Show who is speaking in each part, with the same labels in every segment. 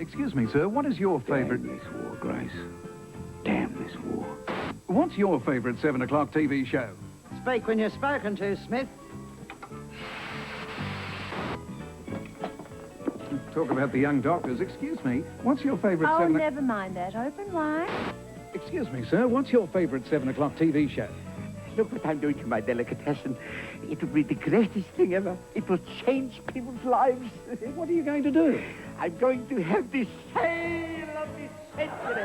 Speaker 1: Excuse me, sir, what is your favourite...
Speaker 2: Damn this war, Grace. Damn this war.
Speaker 1: What's your favourite 7 o'clock TV show?
Speaker 3: Speak when you're spoken to, Smith.
Speaker 1: Talk about the young doctors. Excuse me, what's your favourite
Speaker 4: Oh,
Speaker 1: 7
Speaker 4: never mind that. Open wide.
Speaker 1: Excuse me, sir, what's your favourite 7 o'clock TV show?
Speaker 2: Look what I'm doing to my delicatessen. It will be the greatest thing ever. It will change people's lives.
Speaker 1: What are you going to do?
Speaker 2: I'm going to have the sale of the century.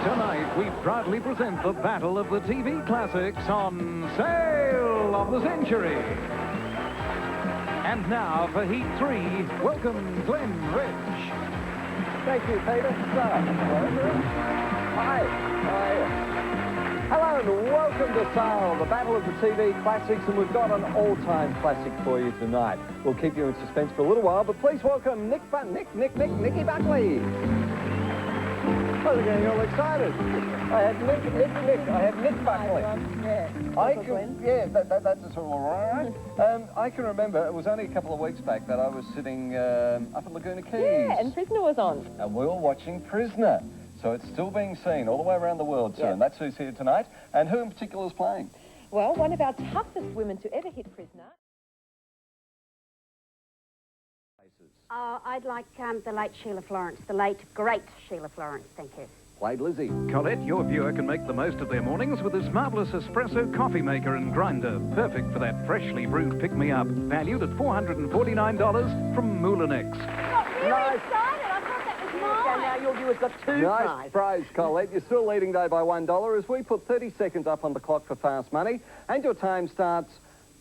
Speaker 1: Tonight, we proudly present the battle of the TV classics on Sale of the Century. And now, for Heat 3, welcome Glenn Rich.
Speaker 5: Thank you, Peter. Hi. How are you? Hello and welcome to Sale, the battle of the TV classics, and we've got an all-time classic for you tonight. We'll keep you in suspense for a little while, but please welcome Nicky Buckley. I was getting all excited. I had Nick Buckley. That's all right. I can remember, it was only a couple of weeks back that I was sitting up at Laguna Keys.
Speaker 6: Yeah, and Prisoner was on.
Speaker 5: And we were watching Prisoner. So it's still being seen all the way around the world, sir, and that's who's here tonight. And who in particular is playing?
Speaker 6: Well, one of our toughest women to ever hit Prisoner.
Speaker 7: I'd like the late Sheila Florence, the late, great Sheila Florence, thank you.
Speaker 5: Played Lizzie.
Speaker 1: Collette, your viewer can make the most of their mornings with this marvellous espresso coffee maker and grinder. Perfect for that freshly brewed pick-me-up. Valued at $449 from Moulinex.
Speaker 7: Really excited, I thought that was mine.
Speaker 2: And now your viewer's got two
Speaker 5: Nice prize, Collette. You're still leading, though, by $1 as we put 30 seconds up on the clock for fast money. And your time starts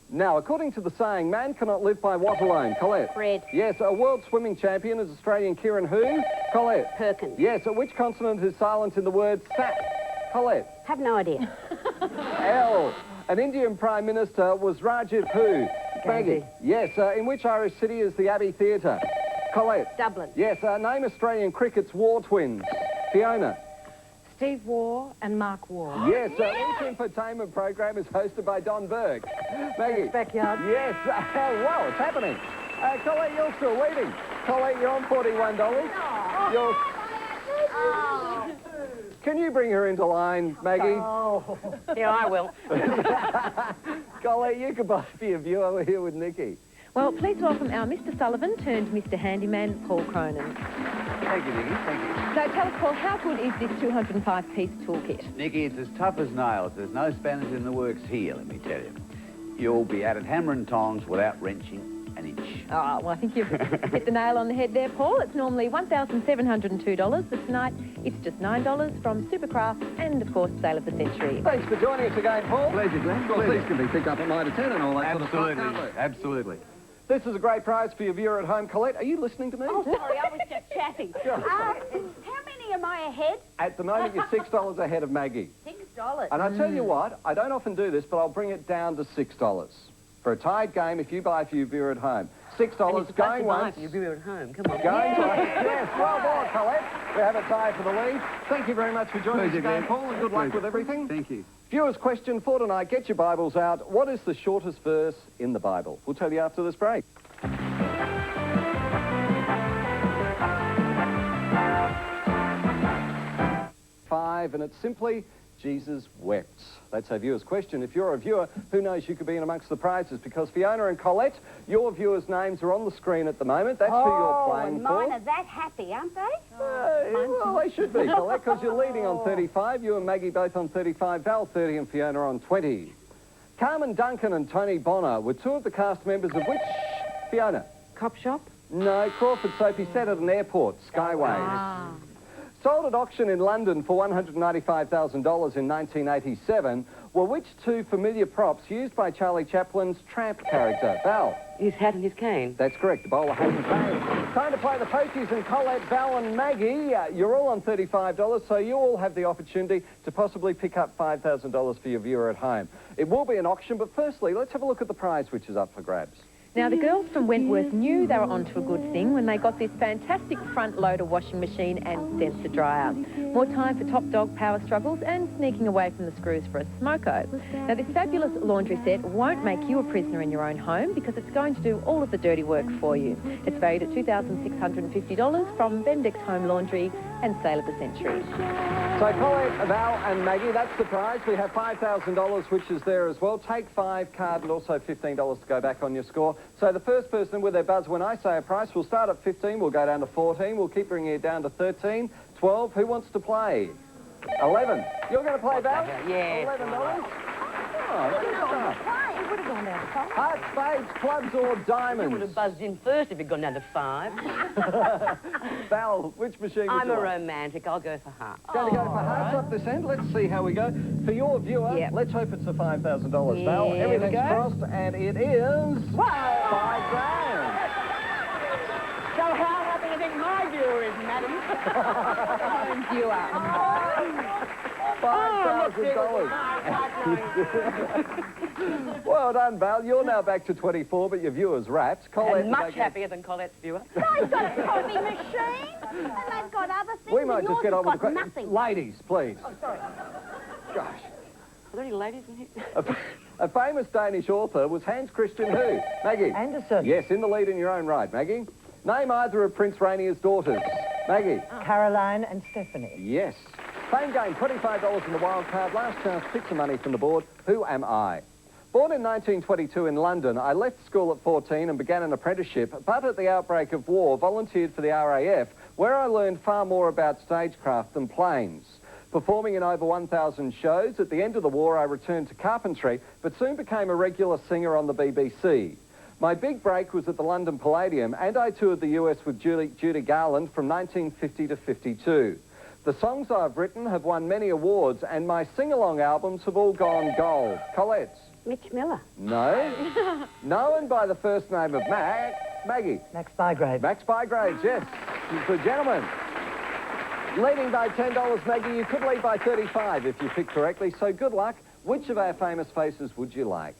Speaker 5: now. According to the saying, man cannot live by what alone? Collette.
Speaker 7: Bread.
Speaker 5: Yes, a world swimming champion is Australian Kieran who? Collette.
Speaker 7: Perkins.
Speaker 5: Yes, which consonant is silent in the word sap? Collette.
Speaker 7: Have no idea.
Speaker 5: L. An Indian Prime Minister was Rajiv who? Maggie. Yes, in which Irish city is the Abbey Theatre? Collette.
Speaker 7: Dublin.
Speaker 5: Yes, name Australian cricket's war twins. Fiona.
Speaker 4: Steve Waugh and Mark Waugh.
Speaker 5: Yes, which infotainment program is hosted by Don Berg? Maggie.
Speaker 4: Backyard.
Speaker 5: Yes, well, it's happening. Collette, you're still leading. Collette, you're on $41. You're... Can you bring her into line, Maggie?
Speaker 4: Oh.
Speaker 7: Yeah, I will.
Speaker 5: Collette, you could both be a viewer. We're here with Nicky.
Speaker 6: Well, please welcome our Mr. Sullivan turned Mr. Handyman, Paul Cronin.
Speaker 8: Thank you, Nicky. Thank you.
Speaker 6: So tell us, Paul, how good is this 205-piece toolkit?
Speaker 8: Nicky, it's as tough as nails. There's no spanners in the works here, let me tell you. You'll be at it hammer and tongs without wrenching an inch.
Speaker 6: Oh, well, I think you've hit the nail on the head there, Paul. It's normally $1,702, but tonight it's just $9 from Supercraft and, of course, Sale of the Century.
Speaker 5: Thanks for joining us again, Paul.
Speaker 8: Pleasure, Glenn.
Speaker 5: Of course, these can be picked up at 9 to 10 and all that sort of stuff, can't they?
Speaker 8: Absolutely.
Speaker 5: This is a great prize for your viewer at home. Collette, are you listening to me?
Speaker 7: Oh, sorry, I was just chatting. How many am I ahead?
Speaker 5: At the moment, you're $6 ahead of Maggie.
Speaker 7: $6.
Speaker 5: And I tell you what, I don't often do this, but I'll bring it down to $6. For a tied game, if you buy for your viewer at home. $6 going once.
Speaker 7: Your viewer at home, come on.
Speaker 5: Going twice. Yes, well done, Collette. We have a tie for the lead. Thank you very much for joining us again, Paul, and good luck with everything.
Speaker 8: Thank you.
Speaker 5: Viewers' question for tonight, get your Bibles out. What is the shortest verse in the Bible? We'll tell you after this break. And it's simply Jesus wept. That's our viewer's question. If you're a viewer, who knows, you could be in amongst the prizes, because Fiona and Collette, your viewers' names are on the screen at the moment. That's who you're playing for.
Speaker 7: Mine are that happy, aren't they?
Speaker 5: Well, they should be, Collette, because you're leading on 35. You and Maggie both on 35. Val 30 and Fiona on 20. Carmen Duncan and Tony Bonner were two of the cast members of which? Fiona?
Speaker 4: Cop shop?
Speaker 5: No, Crawford Soapy set at an airport, Skyways. Sold at auction in London for $195,000 in 1987 were which two familiar props used by Charlie Chaplin's Tramp character? Val?
Speaker 4: His hat and his cane.
Speaker 5: That's correct, the bowler hat and cane. Time to play the pokies, and Collette, Val and Maggie, you're all on $35, so you all have the opportunity to possibly pick up $5,000 for your viewer at home. It will be an auction, but firstly, let's have a look at the prize which is up for grabs.
Speaker 6: Now, the girls from Wentworth knew they were onto a good thing when they got this fantastic front-loader washing machine and sensor dryer. More time for top dog power struggles and sneaking away from the screws for a smoko. Now, this fabulous laundry set won't make you a prisoner in your own home because it's going to do all of the dirty work for you. It's valued at $2,650 from Bendix Home Laundry and Sale of the Century.
Speaker 5: So Collette, Val and Maggie, that's the prize. We have $5,000, which is there as well. Take 5 card and also $15 to go back on your score. So the first person with their buzz when I say a price, we'll start at 15, we'll go down to 14, we'll keep bringing it down to 13, 12. Who wants to play? 11. You're going to play, Val?
Speaker 4: Yeah.
Speaker 5: $11? Oh, good stuff.
Speaker 4: It would have gone down to 5.
Speaker 5: Hearts, spades, clubs or diamonds?
Speaker 4: You would have buzzed in first if you'd gone down to 5.
Speaker 5: Val, which machine
Speaker 4: I'm
Speaker 5: would
Speaker 4: a
Speaker 5: you like?
Speaker 4: romantic. I'll go for heart.
Speaker 5: Going to go for hearts up this end. Let's see how we go. For your viewer,
Speaker 6: Yep.
Speaker 5: let's hope it's a $5,000. Val,
Speaker 6: Here we
Speaker 5: everything's
Speaker 6: go.
Speaker 5: crossed, and it is $5,000.
Speaker 4: So how happy do you think my viewer is, madam?
Speaker 5: $5,000. Well done, Val. You're now back to 24, but your viewer's wrapped. Collette,
Speaker 4: And much happier than Colette's viewer.
Speaker 7: They've got a coffee machine, and they've got other things.
Speaker 5: We might
Speaker 7: and
Speaker 5: just
Speaker 7: yours
Speaker 5: get
Speaker 7: has
Speaker 5: on with
Speaker 7: got
Speaker 5: the
Speaker 7: nothing.
Speaker 5: Ladies, please.
Speaker 4: Oh, sorry.
Speaker 5: Gosh.
Speaker 4: Are there any ladies in here?
Speaker 5: A famous Danish author was Hans Christian who? Maggie?
Speaker 3: Anderson.
Speaker 5: Yes, in the lead in your own right, Maggie. Name either of Prince Rainier's daughters. Maggie?
Speaker 3: Caroline and Stephanie.
Speaker 5: Yes. Same game, $25 in the wild card. Last chance, pick some money from the board. Who am I? Born in 1922 in London, I left school at 14 and began an apprenticeship, but at the outbreak of war, volunteered for the RAF, where I learned far more about stagecraft than planes. Performing in over 1,000 shows, at the end of the war I returned to carpentry, but soon became a regular singer on the BBC. My big break was at the London Palladium, and I toured the US with Judy Garland from 1950 to 52. The songs I've written have won many awards, and my sing-along albums have all gone gold. Collette?
Speaker 7: Mitch Miller.
Speaker 5: No. Known by the first name of Maggie.
Speaker 3: Max Bygrave.
Speaker 5: Max Bygrave, yes. Good gentleman. Leading by $10, Maggie. You could lead by 35 if you pick correctly, so good luck. Which of our famous faces would you like?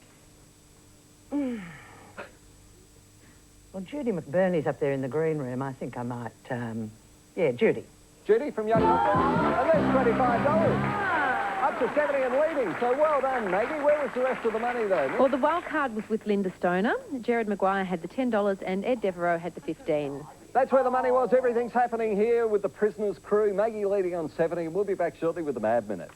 Speaker 3: Well, Judy McBurney's up there in the green room. I think I might, yeah, Judy.
Speaker 5: Judy from Young Doctor, and there's $25. Up to 70 and leading, so well done, Maggie. Where was the rest of the money, though?
Speaker 6: Well, the wild card was with Linda Stoner. Jared Maguire had the $10 and Ed Devereaux had the 15.
Speaker 5: That's where the money was. Everything's happening here with the Prisoners crew. Maggie leading on 70. We'll be back shortly with the Mad Minutes.